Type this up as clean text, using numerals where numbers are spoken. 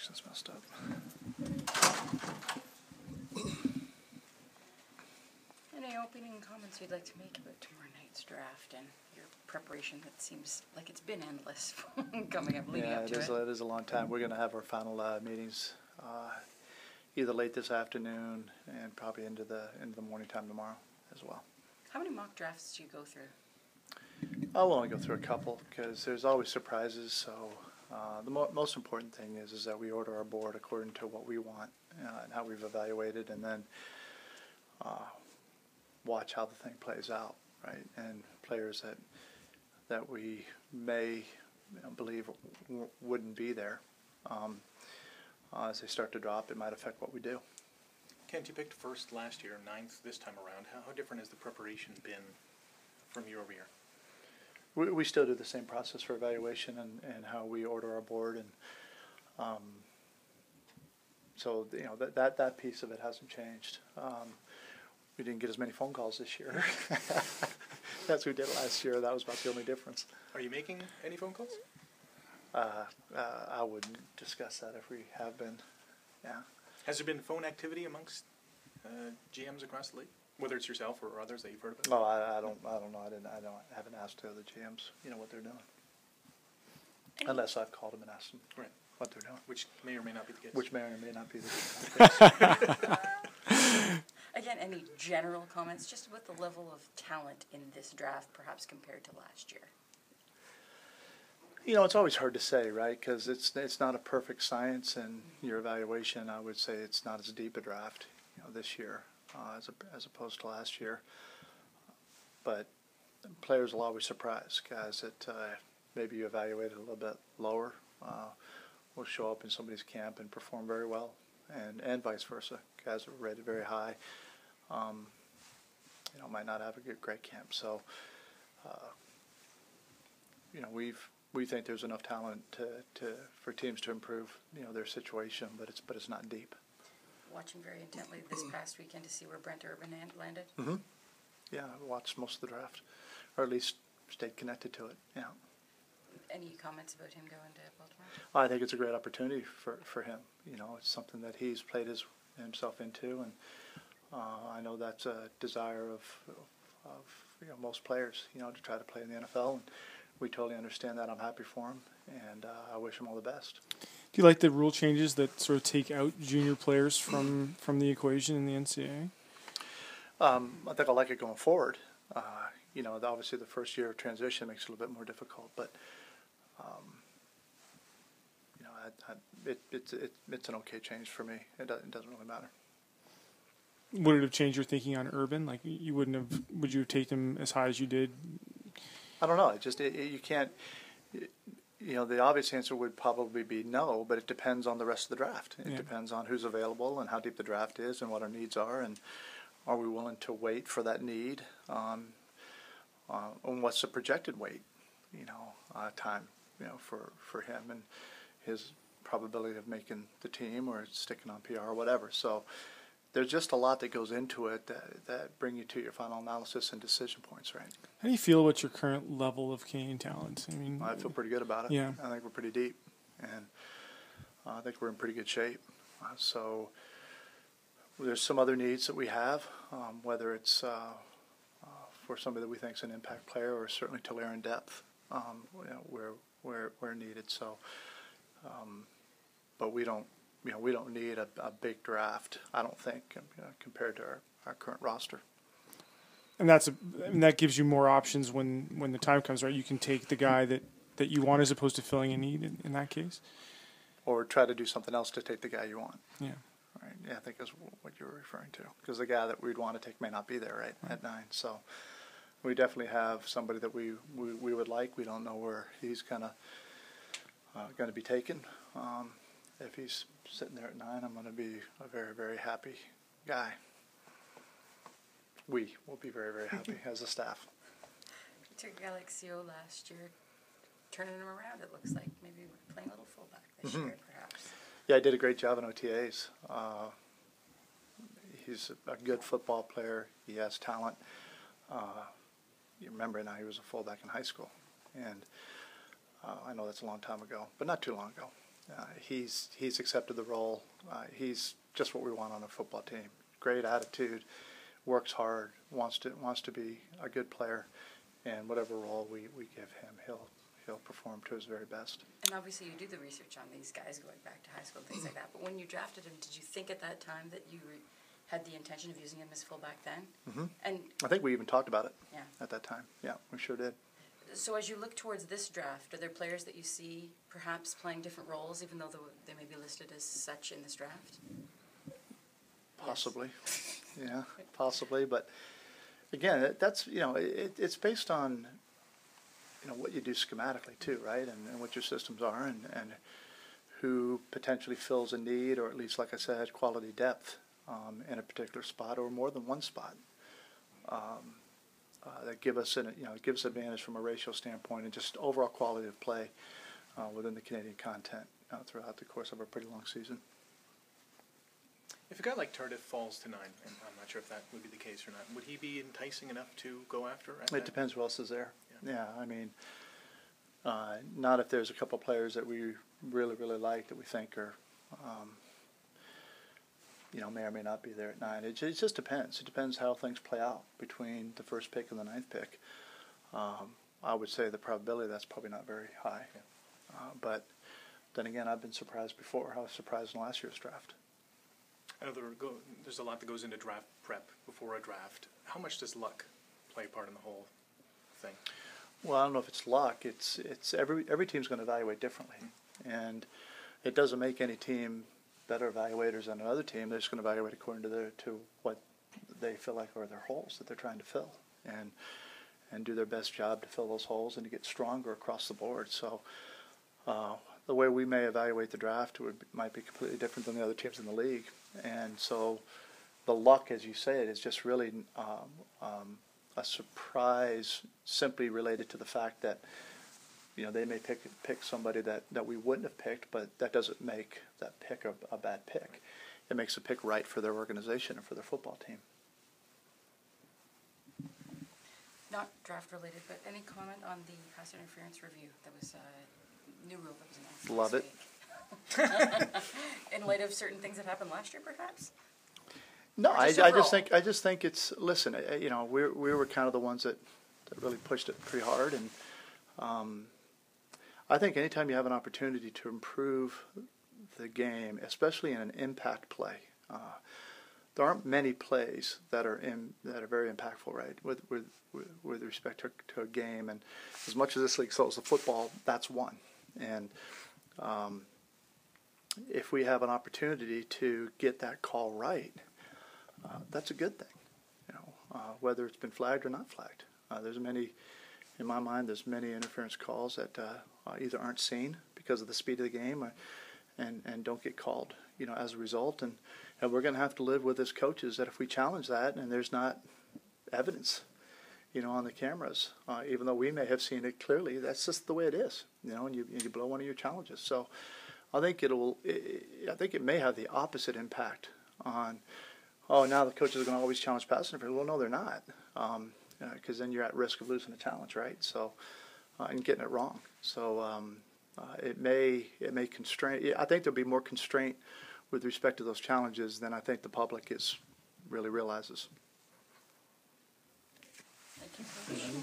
connection's messed up. Any opening comments you'd like to make about tomorrow night's draft and your preparation that seems like it's been endless coming up, leading up to it? Yeah, it is a long time. We're going to have our final meetings either late this afternoon and probably into the morning time tomorrow as well. How many mock drafts do you go through? I'll only go through a couple because there's always surprises. So the most important thing is that we order our board according to what we want and how we've evaluated, and then watch how the thing plays out, right? And players that we may believe wouldn't be there, as they start to drop, it might affect what we do. Kent, you picked first last year, ninth this time around. How different has the preparation been from year over year? We still do the same process for evaluation and how we order our board, and so that piece of it hasn't changed. We didn't get as many phone calls this year as we did last year. That was about the only difference. Are you making any phone calls? I wouldn't discuss that if we have been. Yeah. Has there been phone activity amongst GMs across the league, whether it's yourself or others that you've heard about? No, I don't know. I haven't asked the other GMs, what they're doing, unless I've called them and asked them what they're doing. Which may or may not be the case. Which may or may not be the case. Again, any general comments just about the level of talent in this draft, perhaps compared to last year? It's always hard to say, right? Because it's not a perfect science, and your evaluation, I would say, it's not as deep a draft, this year as opposed to last year. But players will always surprise guys that maybe you evaluated a little bit lower. Will show up in somebody's camp and perform very well, and vice versa. Guys that were rated very high, might not have a great camp. So, we think there's enough talent for teams to improve, their situation, but it's not deep. Watching very intently this past weekend to see where Brent Urban landed. Mm-hmm. Yeah, I watched most of the draft, or at least stayed connected to it. Yeah. Any comments about him going to Baltimore? I think it's a great opportunity for him. It's something that he's played himself into, and I know that's a desire of most players, to try to play in the NFL, and we totally understand that. I'm happy for him, and I wish him all the best. Do you like the rule changes that sort of take out junior players from the equation in the NCAA? I think I like it going forward. Obviously the first year of transition makes it a little bit more difficult, but it's an okay change for me. It doesn't really matter. Would it have changed your thinking on Urban? Like, would you have taken him as high as you did? I don't know. You can't. The obvious answer would probably be no, but it depends on the rest of the draft. It depends on who's available and how deep the draft is and what our needs are, and are we willing to wait for that need? And what's the projected wait? Time. For him and his probability of making the team or sticking on PR or whatever. So there's just a lot that goes into it that bring you to your final analysis and decision points, right? How do you feel about your current level of Canadian talent? I feel pretty good about it. Yeah. I think we're pretty deep, and I think we're in pretty good shape. So there's some other needs that we have, whether it's for somebody that we think is an impact player, or certainly to layer in depth where needed. So, but we don't need a big draft, I don't think, compared to our current roster. And that gives you more options when the time comes, right? You can take the guy that you want as opposed to filling a need in that case. Or try to do something else to take the guy you want. Yeah. Right. Yeah, I think is what you're referring to. Because the guy that we'd want to take may not be there, right, at 9. So we definitely have somebody that we would like. We don't know where he's going to be taken. If he's sitting there at 9, I'm going to be a very, very happy guy. We will be very, very happy as a staff. You took a guy like CO last year, turning him around, it looks like. Maybe playing a little fullback this year, perhaps. Yeah, I did a great job in OTAs. He's a good football player. He has talent. You remember now he was a fullback in high school. And I know that's a long time ago, but not too long ago. He's accepted the role. He's just what we want on a football team. Great attitude, works hard, wants to be a good player, and whatever role we give him, he'll perform to his very best. And obviously you do the research on these guys going back to high school and things like that, but when you drafted him, did you think at that time that you had the intention of using him as fullback then? Mm-hmm. And I think we even talked about it yeah. at that time. Yeah, we sure did. So as you look towards this draft, are there players that you see perhaps playing different roles, even though they may be listed as such in this draft? Possibly. Yes. Yeah, possibly. But again, that's, it's based on, what you do schematically too, right? And what your systems are and who potentially fills a need, or at least, like I said, quality depth in a particular spot or more than one spot. That give us gives advantage from a ratio standpoint and just overall quality of play within the Canadian content throughout the course of a pretty long season. If a guy like Tardif falls to 9, and I'm not sure if that would be the case or not, would he be enticing enough to go after? It depends who else is there. Yeah, I mean, not if there's a couple of players that we really, really like that we think are, may or may not be there at 9. It just depends. It depends how things play out between the first pick and the 9th pick. I would say the probability that's probably not very high. Yeah. But then again, I've been surprised before. I was surprised in last year's draft. I know there's a lot that goes into draft prep before a draft. How much does luck play a part in the whole thing? Well, I don't know if it's luck. It's every team's going to evaluate differently, and it doesn't make any team better evaluators than another team. They're just going to evaluate according to what they feel like are their holes that they're trying to fill, and do their best job to fill those holes and to get stronger across the board. So the way we may evaluate the draft might be completely different than the other teams in the league, and so the luck, as you say it, is just really a surprise simply related to the fact that they may pick somebody that we wouldn't have picked, but that doesn't make that pick a bad pick. It makes a pick right for their organization and for their football team. Not draft related, but any comment on the pass interference review? That was a new rule that was announced. Love it. In light of certain things that happened last year, perhaps? No, I just think it's, listen, we were kind of the ones that really pushed it pretty hard, and I think anytime you have an opportunity to improve the game, especially in an impact play, there aren't many plays that are very impactful, right? With respect to a game, and as much as this league sells the football, that's one. And if we have an opportunity to get that call right, that's a good thing, whether it's been flagged or not flagged. In my mind, there's many interference calls that either aren't seen because of the speed of the game, and don't get called, as a result. And we're going to have to live with as coaches that if we challenge that and there's not evidence, on the cameras, even though we may have seen it clearly, that's just the way it is, and you blow one of your challenges. So I think it may have the opposite impact on, now the coaches are going to always challenge pass interference. Well, no, they're not, because then you're at risk of losing a challenge, right? So, and getting it wrong. So it may constrain. I think there'll be more constraint with respect to those challenges than I think the public really realizes. Thank you.